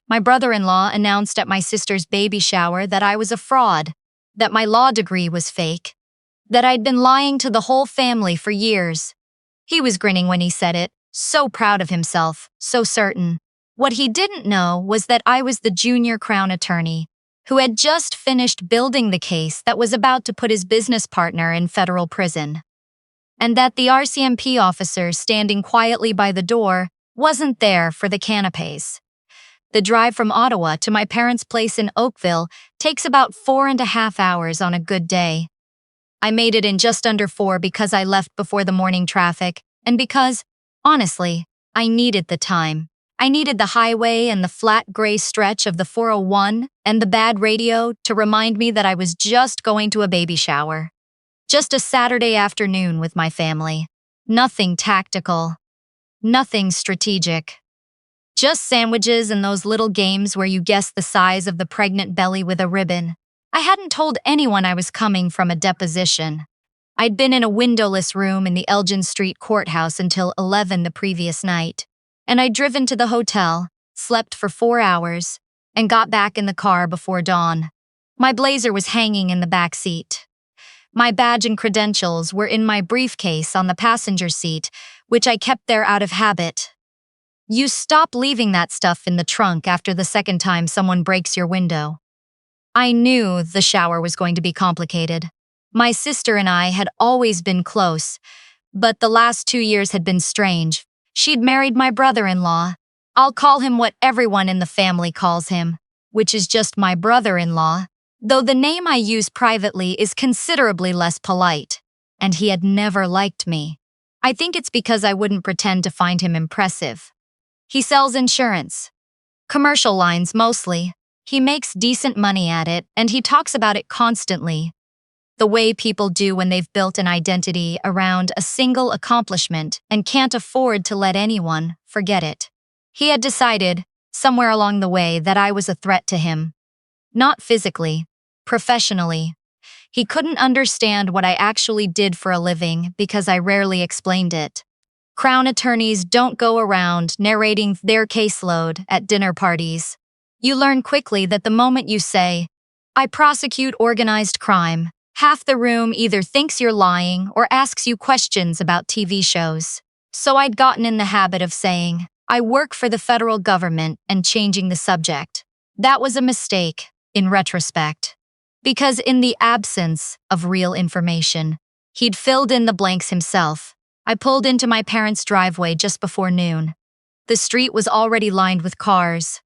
My brother-in-law announced at my sister's baby shower that I was a fraud, that my law degree was fake, that I'd been lying to the whole family for years. He was grinning when he said it, so proud of himself, so certain. What he didn't know was that I was the junior Crown attorney, who had just finished building the case that was about to put his business partner in federal prison. And that the RCMP officer standing quietly by the door wasn't there for the canapes. The drive from Ottawa to my parents' place in Oakville takes about 4.5 hours on a good day. I made it in just under 4 because I left before the morning traffic, and because, honestly, I needed the time. I needed the highway and the flat gray stretch of the 401 and the bad radio to remind me that I was just going to a baby shower. Just a Saturday afternoon with my family. Nothing tactical. Nothing strategic. Just sandwiches and those little games where you guess the size of the pregnant belly with a ribbon. I hadn't told anyone I was coming from a deposition. I'd been in a windowless room in the Elgin Street courthouse until 11 the previous night, and I'd driven to the hotel, slept for 4 hours, and got back in the car before dawn. My blazer was hanging in the back seat. My badge and credentials were in my briefcase on the passenger seat, which I kept there out of habit. You stop leaving that stuff in the trunk after the second time someone breaks your window. I knew the shower was going to be complicated. My sister and I had always been close, but the last 2 years had been strange. She'd married my brother-in-law. I'll call him what everyone in the family calls him, which is just my brother-in-law, though the name I use privately is considerably less polite, and he had never liked me. I think it's because I wouldn't pretend to find him impressive. He sells insurance. Commercial lines mostly. He makes decent money at it, and he talks about it constantly. The way people do when they've built an identity around a single accomplishment and can't afford to let anyone forget it. He had decided, somewhere along the way, that I was a threat to him. Not physically, professionally. He couldn't understand what I actually did for a living because I rarely explained it. Crown attorneys don't go around narrating their caseload at dinner parties. You learn quickly that the moment you say, "I prosecute organized crime," half the room either thinks you're lying or asks you questions about TV shows. So I'd gotten in the habit of saying, "I work for the federal government," and changing the subject. That was a mistake, in retrospect. Because in the absence of real information, he'd filled in the blanks himself. I pulled into my parents' driveway just before noon. The street was already lined with cars.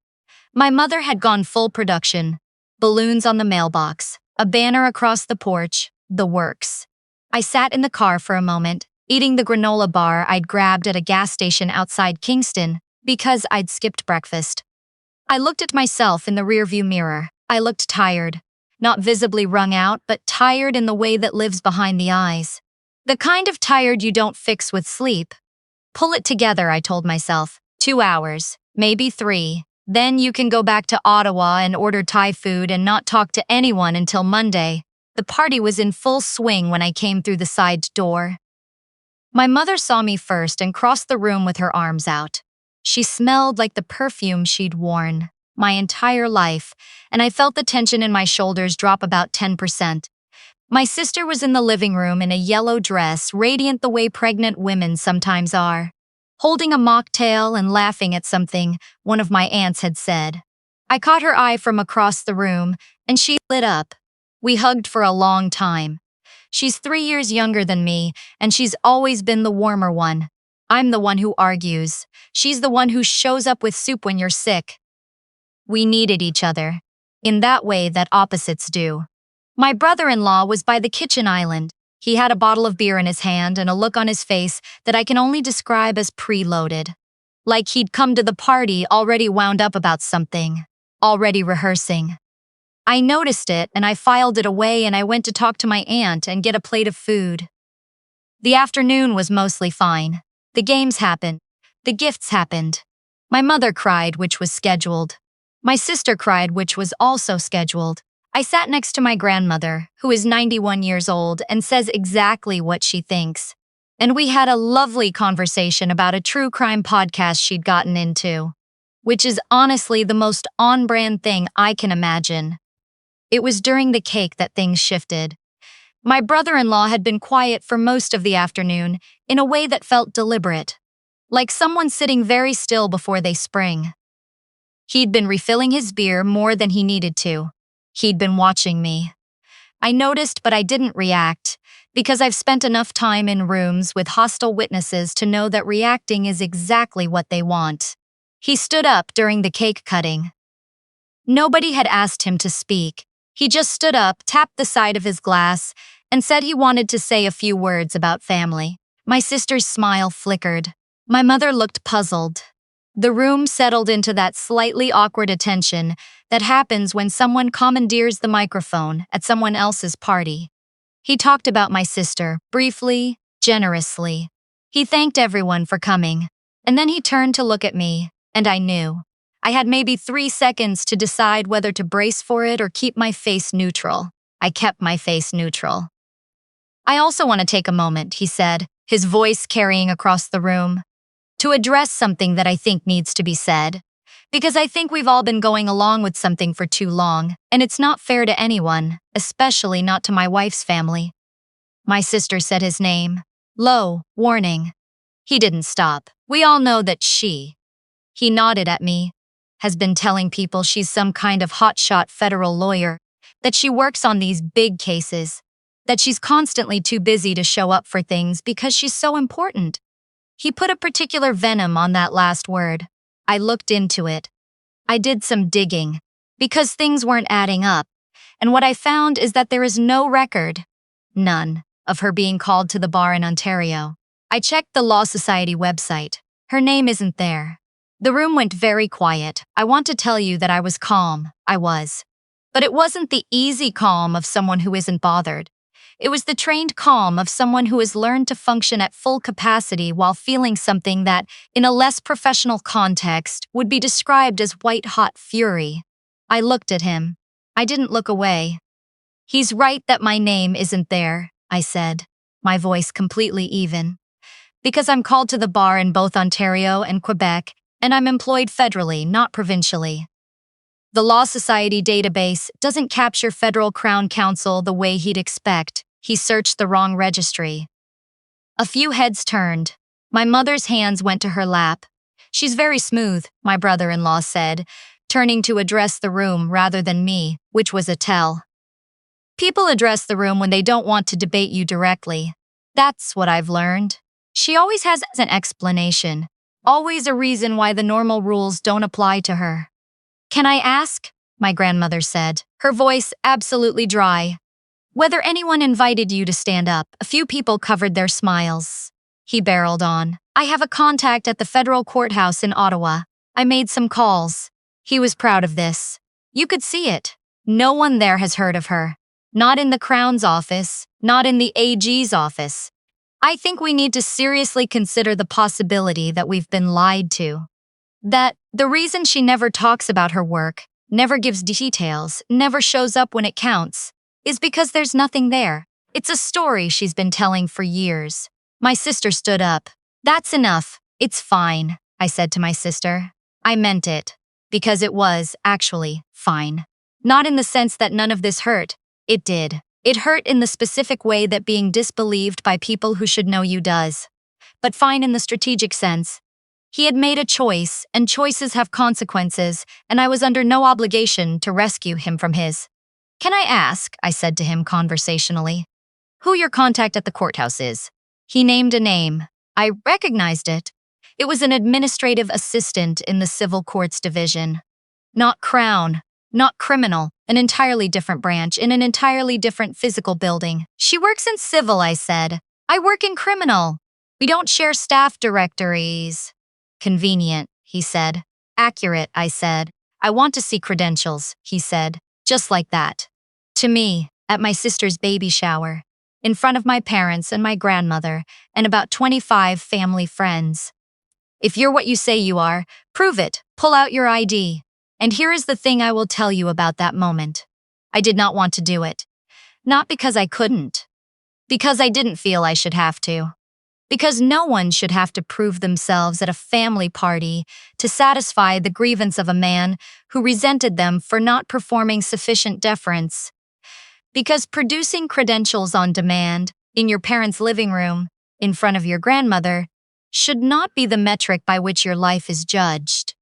My mother had gone full production. Balloons on the mailbox, a banner across the porch, the works. I sat in the car for a moment, eating the granola bar I'd grabbed at a gas station outside Kingston because I'd skipped breakfast. I looked at myself in the rearview mirror. I looked tired. Not visibly wrung out, but tired in the way that lives behind the eyes. The kind of tired you don't fix with sleep. Pull it together, I told myself. 2 hours, maybe 3. Then you can go back to Ottawa and order Thai food and not talk to anyone until Monday. The party was in full swing when I came through the side door. My mother saw me first and crossed the room with her arms out. She smelled like the perfume she'd worn my entire life, and I felt the tension in my shoulders drop about 10%. My sister was in the living room in a yellow dress, radiant the way pregnant women sometimes are, holding a mocktail and laughing at something one of my aunts had said. I caught her eye from across the room, and she lit up. We hugged for a long time. She's 3 years younger than me, and she's always been the warmer one. I'm the one who argues. She's the one who shows up with soup when you're sick. We needed each other, in that way that opposites do. My brother-in-law was by the kitchen island. He had a bottle of beer in his hand and a look on his face that I can only describe as preloaded. Like he'd come to the party already wound up about something, already rehearsing. I noticed it and I filed it away and I went to talk to my aunt and get a plate of food. The afternoon was mostly fine. The games happened. The gifts happened. My mother cried, which was scheduled. My sister cried, which was also scheduled. I sat next to my grandmother, who is 91 years old and says exactly what she thinks. And we had a lovely conversation about a true crime podcast she'd gotten into. which is honestly the most on-brand thing I can imagine. It was during the cake that things shifted. My brother-in-law had been quiet for most of the afternoon in a way that felt deliberate, like someone sitting very still before they spring. He'd been refilling his beer more than he needed to. He'd been watching me. I noticed, but I didn't react, because I've spent enough time in rooms with hostile witnesses to know that reacting is exactly what they want. He stood up during the cake cutting. Nobody had asked him to speak. He just stood up, tapped the side of his glass, and said he wanted to say a few words about family. My sister's smile flickered. My mother looked puzzled. The room settled into that slightly awkward attention that happens when someone commandeers the microphone at someone else's party. He talked about my sister, briefly, generously. He thanked everyone for coming, and then he turned to look at me, and I knew. I had maybe 3 seconds to decide whether to brace for it or keep my face neutral. I kept my face neutral. I also want to take a moment, he said, his voice carrying across the room, to address something that I think needs to be said. Because I think we've all been going along with something for too long, and it's not fair to anyone, especially not to my wife's family. My sister said his name. Low, warning. He didn't stop. We all know that he nodded at me, has been telling people she's some kind of hotshot federal lawyer, that she works on these big cases, that she's constantly too busy to show up for things because she's so important. He put a particular venom on that last word. I looked into it. I did some digging, because things weren't adding up, and what I found is that there is no record, none, of her being called to the bar in Ontario. I checked the Law Society website. Her name isn't there. The room went very quiet. I want to tell you that I was calm. I was. But it wasn't the easy calm of someone who isn't bothered. It was the trained calm of someone who has learned to function at full capacity while feeling something that, in a less professional context, would be described as white-hot fury. I looked at him. I didn't look away. He's right that my name isn't there, I said, my voice completely even. Because I'm called to the bar in both Ontario and Quebec, and I'm employed federally, not provincially. The Law Society database doesn't capture Federal Crown Counsel the way he'd expect. He searched the wrong registry. A few heads turned. My mother's hands went to her lap. She's very smooth, my brother-in-law said, turning to address the room rather than me, which was a tell. People address the room when they don't want to debate you directly. That's what I've learned. She always has an explanation, always a reason why the normal rules don't apply to her. Can I ask? My grandmother said, her voice absolutely dry. Whether anyone invited you to stand up. A few people covered their smiles. He barreled on. I have a contact at the federal courthouse in Ottawa. I made some calls. He was proud of this. You could see it. No one there has heard of her. Not in the Crown's office, not in the AG's office. I think we need to seriously consider the possibility that we've been lied to. That the reason she never talks about her work, never gives details, never shows up when it counts, is because there's nothing there. It's a story she's been telling for years. My sister stood up. That's enough. It's fine, I said to my sister. I meant it. Because it was, actually, fine. Not in the sense that none of this hurt. It did. It hurt in the specific way that being disbelieved by people who should know you does. But fine in the strategic sense. He had made a choice, and choices have consequences, and I was under no obligation to rescue him from his. Can I ask, I said to him conversationally, who your contact at the courthouse is? He named a name. I recognized it. It was an administrative assistant in the Civil Courts Division. Not Crown, not criminal, an entirely different branch in an entirely different physical building. She works in civil, I said. I work in criminal. We don't share staff directories. Convenient, he said. Accurate, I said. I want to see credentials, he said. Just like that. To me, at my sister's baby shower, in front of my parents and my grandmother, and about 25 family friends. If you're what you say you are, prove it, pull out your ID. And here is the thing I will tell you about that moment. I did not want to do it. Not because I couldn't. Because I didn't feel I should have to. because no one should have to prove themselves at a family party to satisfy the grievance of a man who resented them for not performing sufficient deference. Because producing credentials on demand, in your parents' living room, in front of your grandmother, should not be the metric by which your life is judged.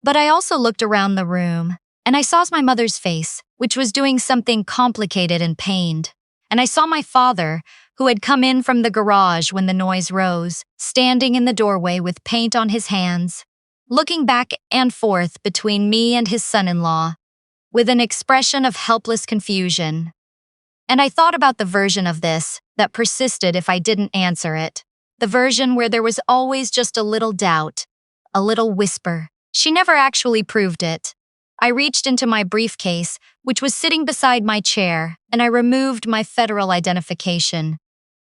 But I also looked around the room, and I saw my mother's face, which was doing something complicated and pained. And I saw my father, who had come in from the garage when the noise rose, standing in the doorway with paint on his hands, looking back and forth between me and his son-in-law, with an expression of helpless confusion. And I thought about the version of this that persisted if I didn't answer it, the version where there was always just a little doubt, a little whisper. She never actually proved it. I reached into my briefcase, which was sitting beside my chair, and I removed my federal identification.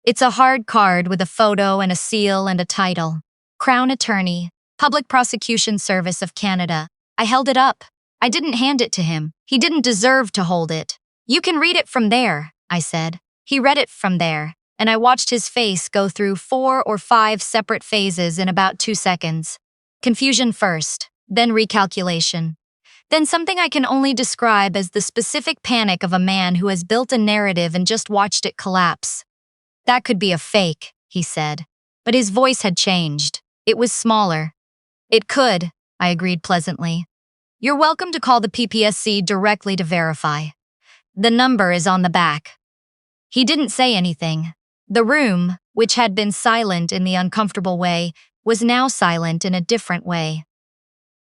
It's a hard card with a photo and a seal and a title. Crown Attorney, Public Prosecution Service of Canada. I held it up. I didn't hand it to him. He didn't deserve to hold it. You can read it from there, I said. He read it from there, and I watched his face go through 4 or 5 separate phases in about 2 seconds. Confusion first, then recalculation. Then something I can only describe as the specific panic of a man who has built a narrative and just watched it collapse. That could be a fake, he said. But his voice had changed. It was smaller. It could, I agreed pleasantly. You're welcome to call the PPSC directly to verify. The number is on the back. He didn't say anything. The room, which had been silent in the uncomfortable way, was now silent in a different way.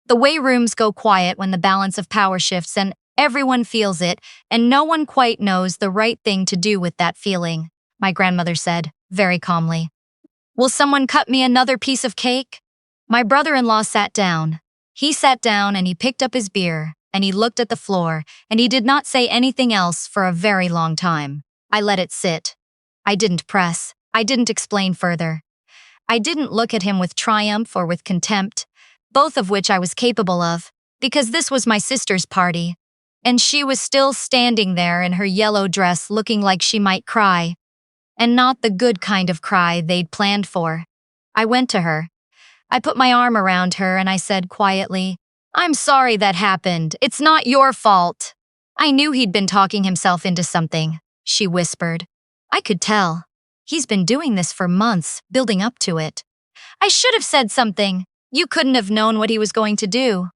The way rooms go quiet when the balance of power shifts and everyone feels it, and no one quite knows the right thing to do with that feeling, my grandmother said, very calmly. Will someone cut me another piece of cake? My brother-in-law sat down. He sat down and he picked up his beer, and he looked at the floor, and he did not say anything else for a very long time. I let it sit. I didn't press. I didn't explain further. I didn't look at him with triumph or with contempt, both of which I was capable of, because this was my sister's party, and she was still standing there in her yellow dress looking like she might cry, and not the good kind of cry they'd planned for. I went to her. I put my arm around her and I said quietly, I'm sorry that happened. It's not your fault. I knew he'd been talking himself into something, she whispered. I could tell. He's been doing this for months, building up to it. I should have said something. You couldn't have known what he was going to do.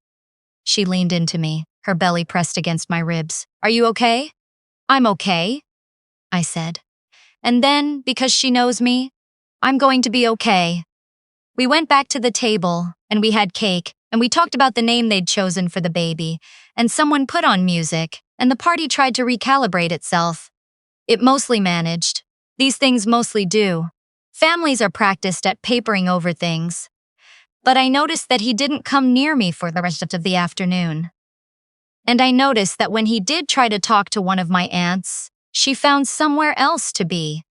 She leaned into me, her belly pressed against my ribs. Are you okay? I'm okay, I said. And then, because she knows me, I'm going to be okay. We went back to the table, and we had cake, and we talked about the name they'd chosen for the baby, and someone put on music, and the party tried to recalibrate itself. It mostly managed. These things mostly do. Families are practiced at papering over things. But I noticed that he didn't come near me for the rest of the afternoon. And I noticed that when he did try to talk to one of my aunts, she found somewhere else to be.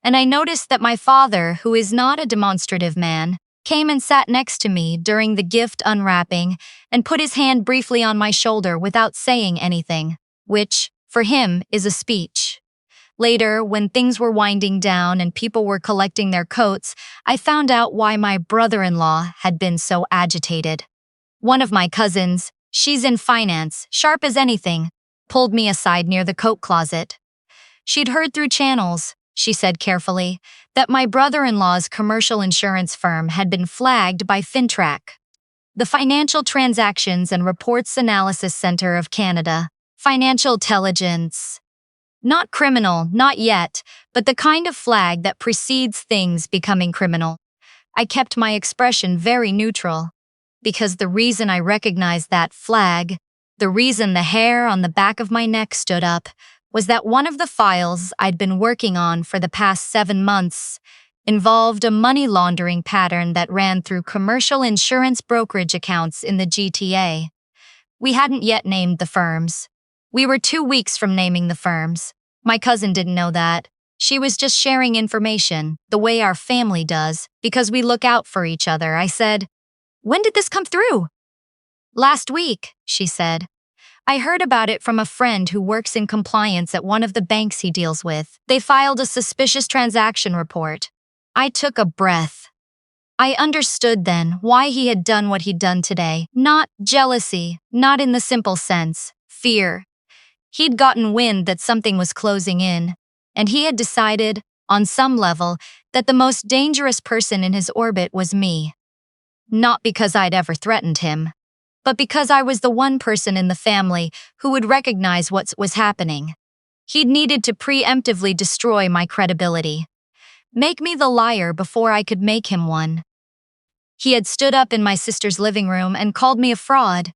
And I noticed that my father, who is not a demonstrative man, came and sat next to me during the gift unwrapping and put his hand briefly on my shoulder without saying anything, which, for him, is a speech. Later, when things were winding down and people were collecting their coats, I found out why my brother-in-law had been so agitated. One of my cousins, she's in finance, sharp as anything, pulled me aside near the coat closet. She'd heard through channels, she said carefully, that my brother-in-law's commercial insurance firm had been flagged by FinTrack, the Financial Transactions and Reports Analysis Center of Canada, Financial Intelligence. Not criminal, not yet, but the kind of flag that precedes things becoming criminal. I kept my expression very neutral, because the reason I recognized that flag, the reason the hair on the back of my neck stood up, was that one of the files I'd been working on for the past 7 months involved a money laundering pattern that ran through commercial insurance brokerage accounts in the GTA. We hadn't yet named the firms. We were 2 weeks from naming the firms. My cousin didn't know that. She was just sharing information, the way our family does, because we look out for each other. I said, "When did this come through?" "Last week," she said. "I heard about it from a friend who works in compliance at one of the banks he deals with. They filed a suspicious transaction report. I took a breath. I understood then why he had done what he'd done today. Not jealousy, not in the simple sense, fear. He'd gotten wind that something was closing in, and he had decided, on some level, that the most dangerous person in his orbit was me. Not because I'd ever threatened him, but because I was the one person in the family who would recognize what was happening. He'd needed to preemptively destroy my credibility, make me the liar before I could make him one. He had stood up in my sister's living room and called me a fraud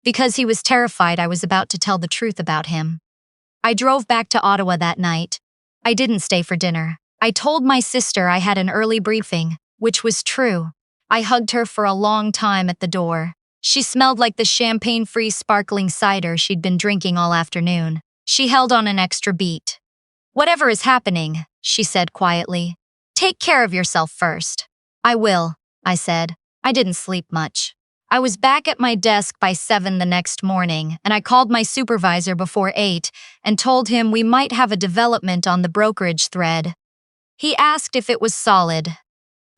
because he was terrified I was about to tell the truth about him. I drove back to Ottawa that night. I didn't stay for dinner. I told my sister I had an early briefing, which was true. I hugged her for a long time at the door. She smelled like the champagne-free sparkling cider she'd been drinking all afternoon. She held on an extra beat. "Whatever is happening," she said quietly, "take care of yourself first." "I will," I said. I didn't sleep much. I was back at my desk by 7 the next morning, and I called my supervisor before 8 and told him we might have a development on the brokerage thread. He asked if it was solid.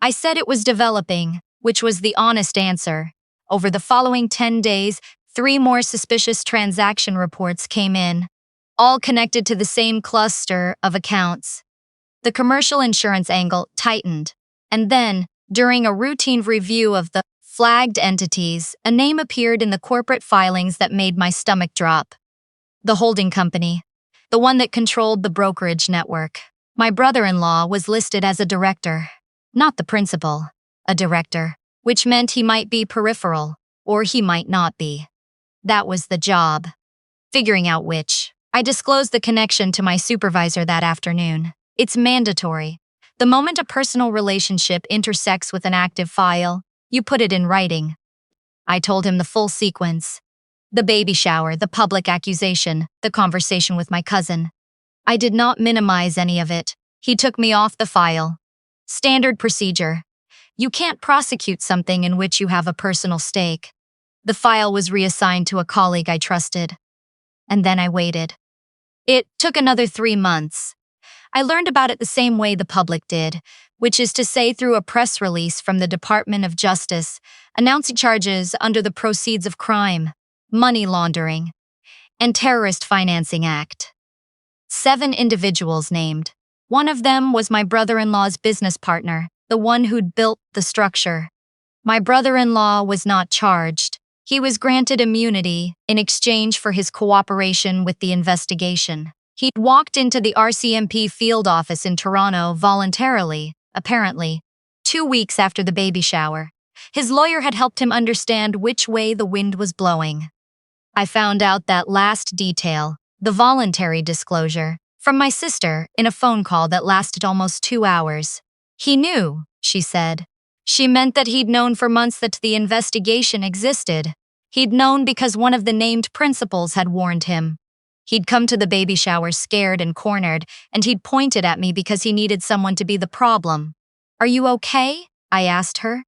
I said it was developing, which was the honest answer. Over the following 10 days, 3 more suspicious transaction reports came in, all connected to the same cluster of accounts. The commercial insurance angle tightened, and then, during a routine review of the flagged entities, a name appeared in the corporate filings that made my stomach drop. The holding company, the one that controlled the brokerage network. My brother-in-law was listed as a director, not the principal, a director, which meant he might be peripheral, or he might not be. That was the job. Figuring out which. I disclosed the connection to my supervisor that afternoon. It's mandatory. The moment a personal relationship intersects with an active file, you put it in writing. I told him the full sequence. The baby shower, the public accusation, the conversation with my cousin. I did not minimize any of it. He took me off the file. Standard procedure. You can't prosecute something in which you have a personal stake. The file was reassigned to a colleague I trusted. And then I waited. It took another 3 months. I learned about it the same way the public did, which is to say through a press release from the Department of Justice announcing charges under the Proceeds of Crime, Money Laundering, and Terrorist Financing Act. 7 individuals named. One of them was my brother-in-law's business partner, the one who'd built the structure. My brother-in-law was not charged. He was granted immunity in exchange for his cooperation with the investigation. He'd walked into the RCMP field office in Toronto voluntarily, apparently, 2 weeks after the baby shower. His lawyer had helped him understand which way the wind was blowing. I found out that last detail, the voluntary disclosure, from my sister in a phone call that lasted almost 2 hours. He knew, she said. She meant that he'd known for months that the investigation existed. He'd known because one of the named principals had warned him. He'd come to the baby shower scared and cornered, and he'd pointed at me because he needed someone to be the problem. "Are you okay?" I asked her.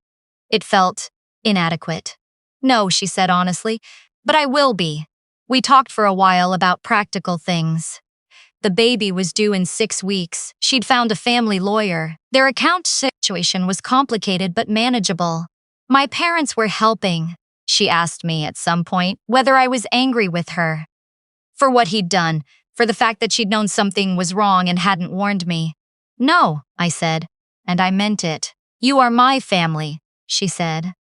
It felt inadequate. "No," she said honestly, "but I will be." We talked for a while about practical things. The baby was due in 6 weeks. She'd found a family lawyer. Their account situation was complicated but manageable. My parents were helping. She asked me at some point whether I was angry with her. For what he'd done, for the fact that she'd known something was wrong and hadn't warned me. "No," I said, and I meant it. "You are my family," she said.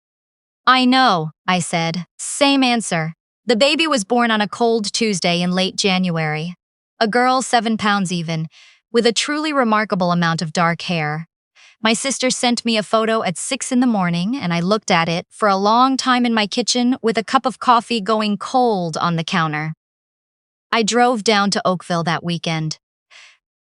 "I know," I said. Same answer. The baby was born on a cold Tuesday in late January. A girl 7 pounds even, with a truly remarkable amount of dark hair. My sister sent me a photo at 6 in the morning, and I looked at it for a long time in my kitchen with a cup of coffee going cold on the counter. I drove down to Oakville that weekend.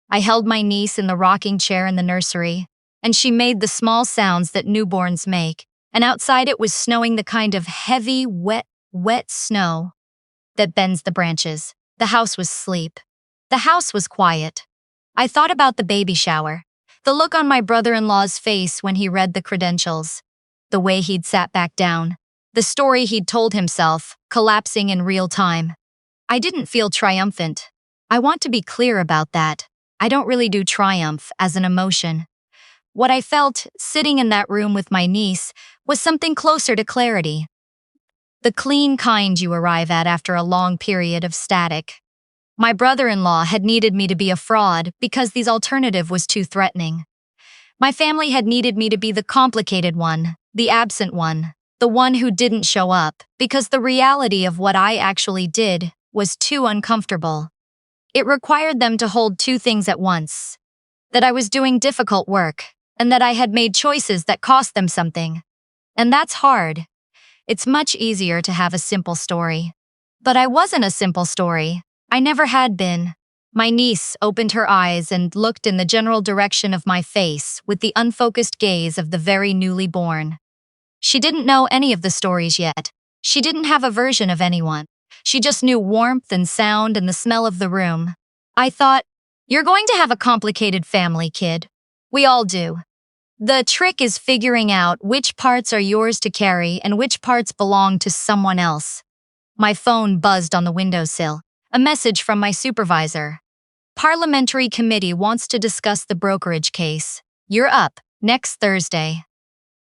I held my niece in the rocking chair in the nursery, and she made the small sounds that newborns make, and outside it was snowing the kind of heavy, wet snow that bends the branches. The house was asleep. The house was quiet. I thought about the baby shower, the look on my brother-in-law's face when he read the credentials, the way he'd sat back down, the story he'd told himself, collapsing in real time. I didn't feel triumphant. I want to be clear about that. I don't really do triumph as an emotion. What I felt, sitting in that room with my niece, was something closer to clarity. The clean kind you arrive at after a long period of static. My brother-in-law had needed me to be a fraud because the alternative was too threatening. My family had needed me to be the complicated one, the absent one, the one who didn't show up, because the reality of what I actually did was too uncomfortable. It required them to hold two things at once: that I was doing difficult work, and that I had made choices that cost them something. And that's hard. It's much easier to have a simple story. But I wasn't a simple story. I never had been. My niece opened her eyes and looked in the general direction of my face with the unfocused gaze of the very newly born. She didn't know any of the stories yet. She didn't have a version of anyone. She just knew warmth and sound and the smell of the room. I thought, "You're going to have a complicated family, kid. We all do. The trick is figuring out which parts are yours to carry and which parts belong to someone else." My phone buzzed on the windowsill. A message from my supervisor. "Parliamentary committee wants to discuss the brokerage case. You're up next Thursday."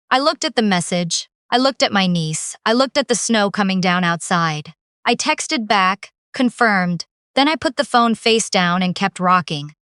I looked at the message. I looked at my niece. I looked at the snow coming down outside. I texted back, confirmed. Then I put the phone face down and kept rocking.